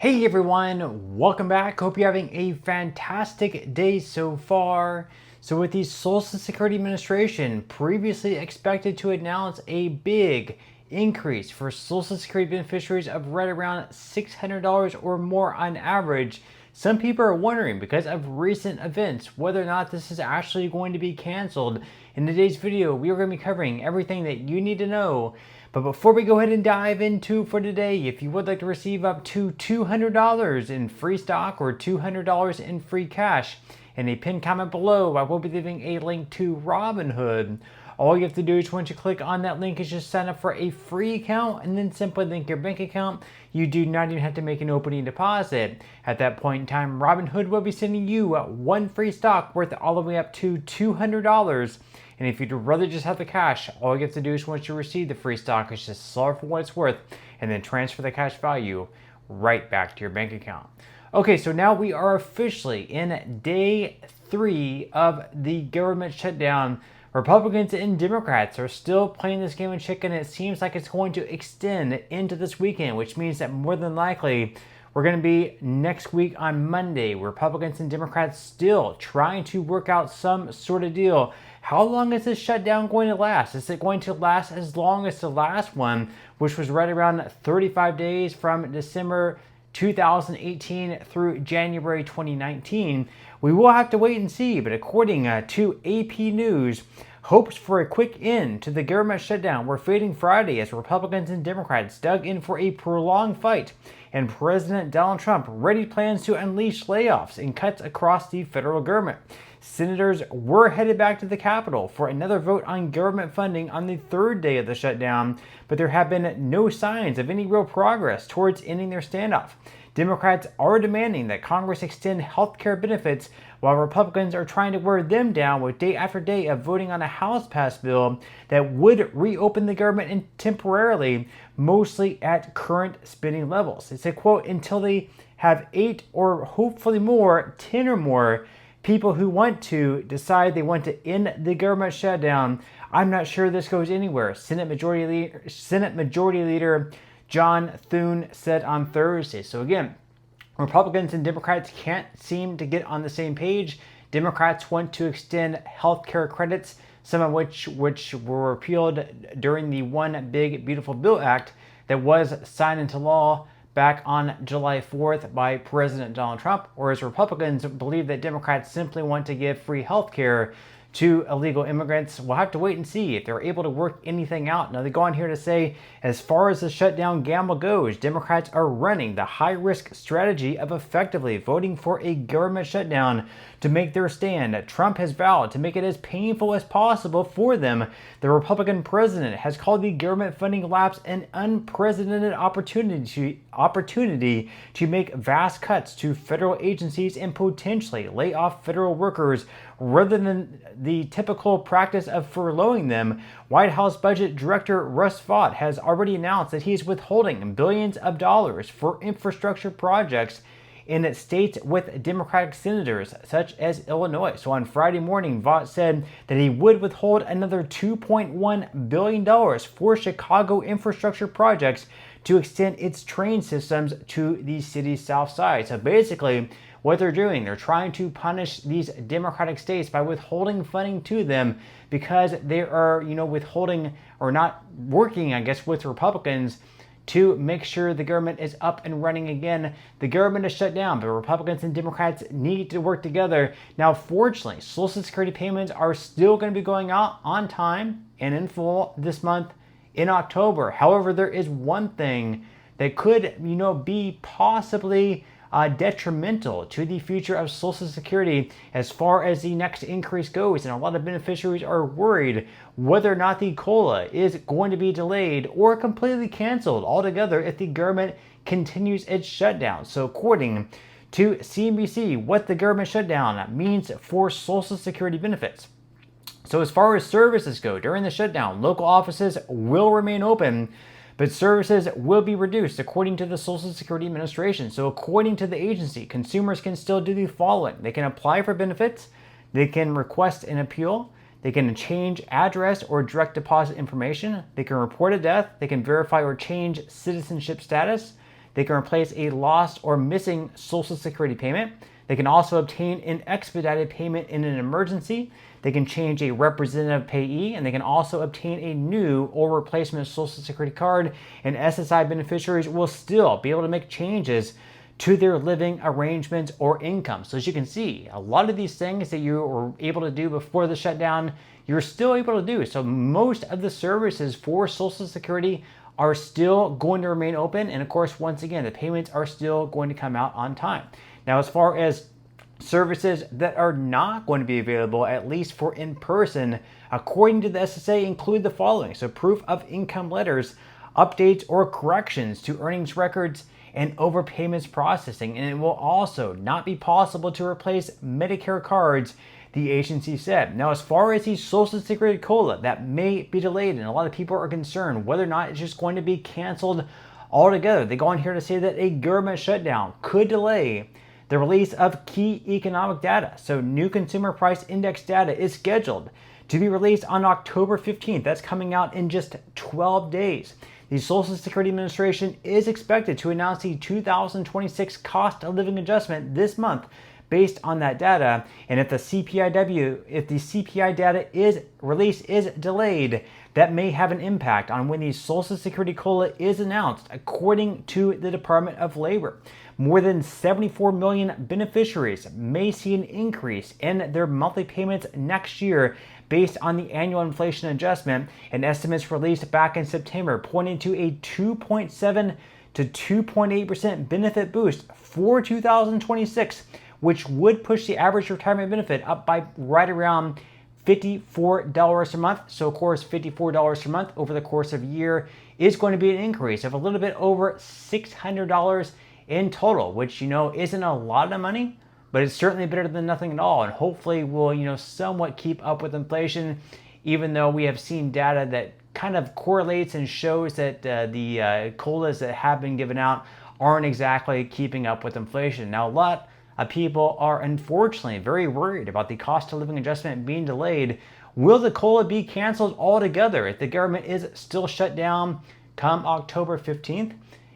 Hey everyone, welcome back. Hope you're having a fantastic day so far. So with the Social Security Administration previously expected to announce a big increase for Social Security beneficiaries of right around $600 or more on average, some people are wondering because of recent events whether or not this is actually going to be canceled. In today's video, we are going to be covering everything that you need to know. But before we go ahead and dive into for today, if you would like to receive up to $200 in free stock or $200 in free cash, in a pinned comment below, I will be leaving a link to Robinhood. All you have to do is once you click on that link is just sign up for a free account and then simply link your bank account. You do not even have to make an opening deposit. At that point in time, Robinhood will be sending you one free stock worth all the way up to $200. And if you'd rather just have the cash, all you have to do is once you receive the free stock is just sell it for what it's worth and then transfer the cash value right back to your bank account. Okay, so now we are officially in day 3 of the government shutdown. Republicans and Democrats are still playing this game of chicken. It seems like it's going to extend into this weekend, which means that more than likely we're going to be next week on Monday. Republicans and Democrats still trying to work out some sort of deal. How long is this shutdown going to last? Is it going to last as long as the last one, which was right around 35 days from December 2018 through January 2019? We will have to wait and see, but according to AP News, hopes for a quick end to the government shutdown were fading Friday as Republicans and Democrats dug in for a prolonged fight, and President Donald Trump ready plans to unleash layoffs and cuts across the federal government. Senators were headed back to the Capitol for another vote on government funding on the third day of the shutdown, but there have been no signs of any real progress towards ending their standoff. Democrats are demanding that Congress extend health care benefits, while Republicans are trying to wear them down with day after day of voting on a House-passed bill that would reopen the government temporarily, mostly at current spending levels. It's a quote, until they have 8 or hopefully more, 10 or more people who want to decide they want to end the government shutdown. I'm not sure this goes anywhere, Senate Majority Leader John Thune said on Thursday. So again, Republicans and Democrats can't seem to get on the same page. Democrats want to extend health care credits, some of which were repealed during the One Big Beautiful Bill Act that was signed into law back on July 4th by President Donald Trump, whereas Republicans believe that Democrats simply want to give free health care to illegal immigrants. We'll have to wait and see if they're able to work anything out. Now, they go on here to say, as far as the shutdown gamble goes, Democrats are running the high-risk strategy of effectively voting for a government shutdown to make their stand. Trump has vowed to make it as painful as possible for them. The Republican president has called the government funding lapse an unprecedented opportunity to make vast cuts to federal agencies and potentially lay off federal workers rather than the typical practice of furloughing them. White House Budget Director Russ Vought has already announced that he is withholding billions of dollars for infrastructure projects in states with Democratic senators, such as Illinois. So on Friday morning, Vought said that he would withhold another $2.1 billion for Chicago infrastructure projects to extend its train systems to the city's south side. So basically, what they're doing, they're trying to punish these Democratic states by withholding funding to them because they are, withholding or not working, I guess, with Republicans to make sure the government is up and running again. The government is shut down, but Republicans and Democrats need to work together. Now, fortunately, Social Security payments are still going to be going out on time and in full this month in October. However, there is one thing that could, be possibly detrimental to the future of Social Security as far as the next increase goes. And a lot of beneficiaries are worried whether or not the COLA is going to be delayed or completely canceled altogether if the government continues its shutdown. So according to CNBC, what the government shutdown means for Social Security benefits. So as far as services go, during the shutdown, local offices will remain open, but services will be reduced according to the Social Security Administration. So according to the agency, consumers can still do the following. They can apply for benefits, they can request an appeal, they can change address or direct deposit information, they can report a death, they can verify or change citizenship status, They can replace a lost or missing Social Security payment. They can also obtain an expedited payment in an emergency. They can change a representative payee, and they can also obtain a new or replacement Social Security card. And SSI beneficiaries will still be able to make changes to their living arrangements or income. So as you can see, a lot of these things that you were able to do before the shutdown, you're still able to do. So most of the services for Social Security are still going to remain open. And of course, once again, the payments are still going to come out on time. Now, as far as services that are not going to be available, at least for in-person, according to the SSA, include the following. So proof of income letters, updates or corrections to earnings records, and overpayments processing. And it will also not be possible to replace Medicare cards, the agency said. Now, as far as the Social Security COLA, that may be delayed, and a lot of people are concerned whether or not it's just going to be canceled altogether. They go on here to say that a government shutdown could delay the release of key economic data. So new consumer price index data is scheduled to be released on October 15th. That's coming out in just 12 days. The Social Security Administration is expected to announce the 2026 cost of living adjustment this month based on that data. And if the CPI data is delayed, that may have an impact on when the Social Security COLA is announced, according to the Department of Labor. More than 74 million beneficiaries may see an increase in their monthly payments next year based on the annual inflation adjustment, and estimates released back in September pointing to a 2.7 to 2.8% benefit boost for 2026, which would push the average retirement benefit up by right around $54 a month. So of course, $54 a month over the course of a year is going to be an increase of a little bit over $600 in total, which, isn't a lot of money, but it's certainly better than nothing at all. And hopefully will, somewhat keep up with inflation, even though we have seen data that kind of correlates and shows that the COLAs that have been given out aren't exactly keeping up with inflation. Now, a lot of people are unfortunately very worried about the cost of living adjustment being delayed. Will the COLA be canceled altogether if the government is still shut down come October 15th?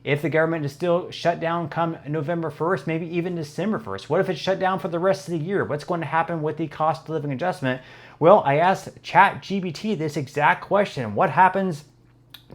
If the government is still shut down come November 1st, maybe even December 1st, what if it's shut down for the rest of the year? What's going to happen with the cost of living adjustment? Well, I asked ChatGPT this exact question. What happens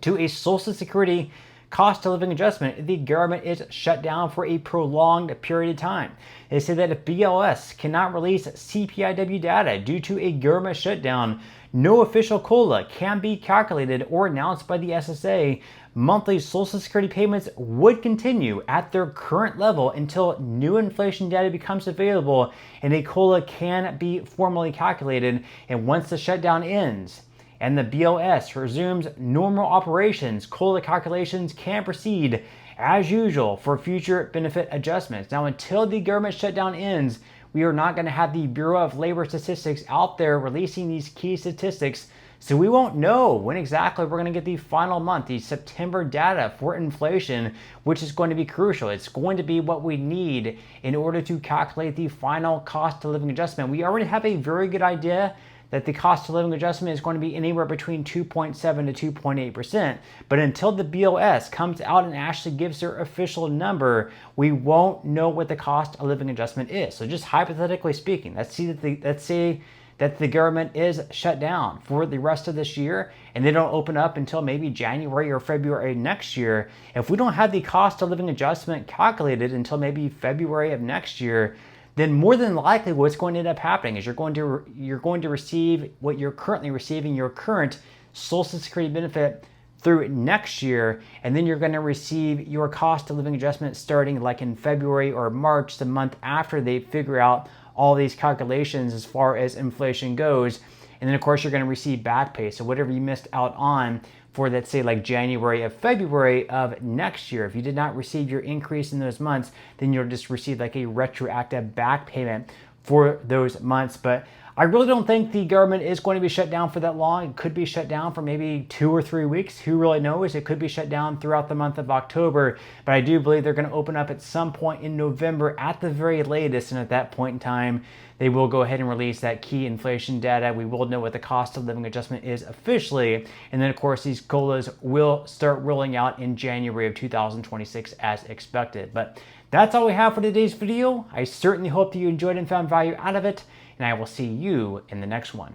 to a Social Security cost of living adjustment if the government is shut down for a prolonged period of time? They say that if BLS cannot release CPIW data due to a government shutdown, no official COLA can be calculated or announced by the SSA. Monthly Social Security payments would continue at their current level until new inflation data becomes available and a COLA can be formally calculated. And once the shutdown ends and the BLS resumes normal operations, COLA calculations can proceed as usual for future benefit adjustments. Now, until the government shutdown ends, we are not going to have the Bureau of Labor Statistics out there releasing these key statistics. So we won't know when exactly we're going to get the final month, the September data for inflation, which is going to be crucial. It's going to be what we need in order to calculate the final cost of living adjustment. We already have a very good idea that the cost of living adjustment is going to be anywhere between 2.7 to 2.8%. But until the BLS comes out and actually gives their official number, we won't know what the cost of living adjustment is. So just hypothetically speaking, let's say that the government is shut down for the rest of this year and they don't open up until maybe January or February next year. If we don't have the cost of living adjustment calculated until maybe February of next year, then more than likely what's going to end up happening is you're going to receive what you're currently receiving, your current Social Security benefit, through next year, and then you're going to receive your cost of living adjustment starting like in February or March, the month after they figure out all these calculations as far as inflation goes. And then of course you're going to receive back pay. So whatever you missed out on for, let's say, like January of February of next year, if you did not receive your increase in those months, then you'll just receive like a retroactive back payment for those months. But I really don't think the government is going to be shut down for that long. It could be shut down for maybe 2 or 3 weeks. Who really knows? It could be shut down throughout the month of October, but I do believe they're going to open up at some point in November at the very latest, and at that point in time, they will go ahead and release that key inflation data. We will know what the cost of living adjustment is officially, and then of course these COLAs will start rolling out in January of 2026 as expected. But that's all we have for today's video. I certainly hope that you enjoyed and found value out of it, and I will see you in the next one.